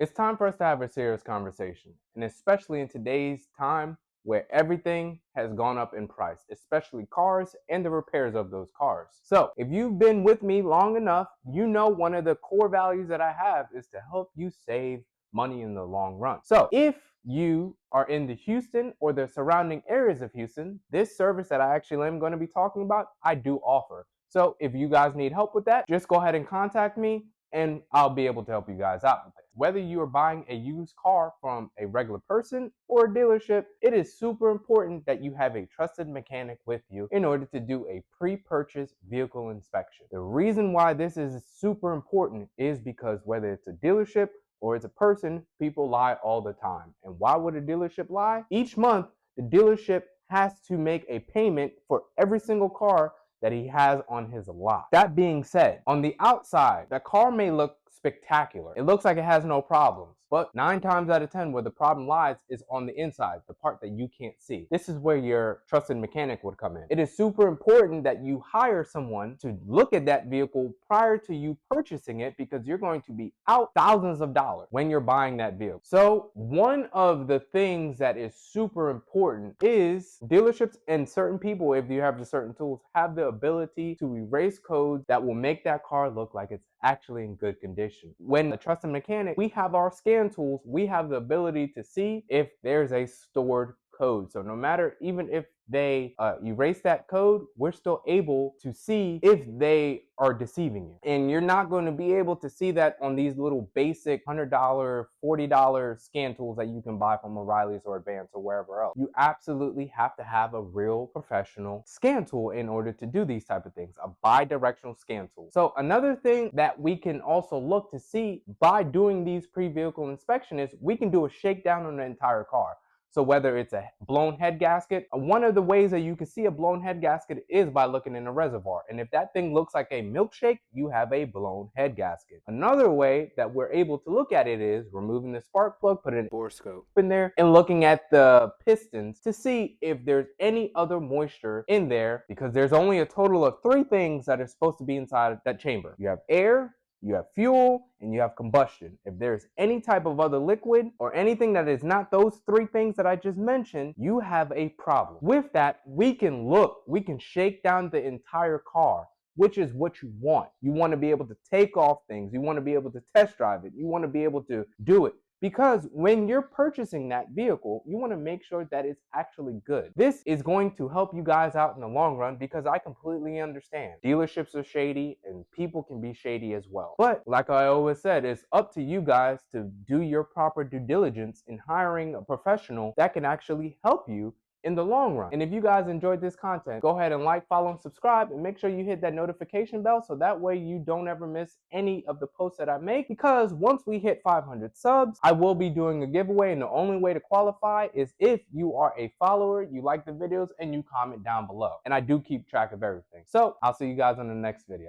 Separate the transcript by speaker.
Speaker 1: It's time for us to have a serious conversation, and especially in today's time where everything has gone up in price, especially cars and the repairs of those cars. So, if you've been with me long enough, you know one of the core values that I have is to help you save money in the long run. So, if you are in the Houston or the surrounding areas of Houston, this service that I actually am going to be talking about, I do offer. So, if you guys need help with that, just go ahead and contact me and I'll be able to help you guys out with it. Whether you are buying a used car from a regular person or a dealership, it is super important that you have a trusted mechanic with you in order to do a pre-purchase vehicle inspection. The reason why this is super important is because whether it's a dealership or it's a person, people lie all the time. And why would a dealership lie? Each month, the dealership has to make a payment for every single car that he has on his lot. That being said, on the outside, the car may look spectacular. It looks like it has no problems. But 9 times out of 10, where the problem lies is on the inside, the part that you can't see. This is where your trusted mechanic would come in. It is super important that you hire someone to look at that vehicle prior to you purchasing it, because you're going to be out thousands of dollars when you're buying that vehicle. So one of the things that is super important is dealerships and certain people, if you have the certain tools, have the ability to erase codes that will make that car look like it's actually in good condition. When a trusted mechanic, we have our scan tools, we have the ability to see if there's a stored code. So no matter, even if they erase that code, we're still able to see if they are deceiving you. And you're not going to be able to see that on these little basic $100, $40 scan tools that you can buy from O'Reilly's or Advance or wherever else. You absolutely have to have a real professional scan tool in order to do these type of things, a bi-directional scan tool. So another thing that we can also look to see by doing these pre-vehicle inspection is we can do a shakedown on the entire car. So whether it's a blown head gasket, one of the ways that you can see a blown head gasket is by looking in the reservoir. And if that thing looks like a milkshake, you have a blown head gasket. Another way that we're able to look at it is removing the spark plug, putting an borescope in there, and looking at the pistons to see if there's any other moisture in there, because there's only a total of 3 things that are supposed to be inside that chamber. You have air, you have fuel, and you have combustion. If there's any type of other liquid or anything that is not those 3 things that I just mentioned, you have a problem. With that, we can shake down the entire car, which is what you want. You want to be able to take off things. You want to be able to test drive it. You want to be able to do it. Because when you're purchasing that vehicle, you want to make sure that it's actually good. This is going to help you guys out in the long run, because I completely understand. Dealerships are shady and people can be shady as well. But like I always said, it's up to you guys to do your proper due diligence in hiring a professional that can actually help you in the long run. And if you guys enjoyed this content, go ahead and like, follow, and subscribe, and make sure you hit that notification bell so that way you don't ever miss any of the posts that I make, because once we hit 500 subs, I will be doing a giveaway, and the only way to qualify is if you are a follower, you like the videos, and you comment down below. And I do keep track of everything. So I'll see you guys on the next video.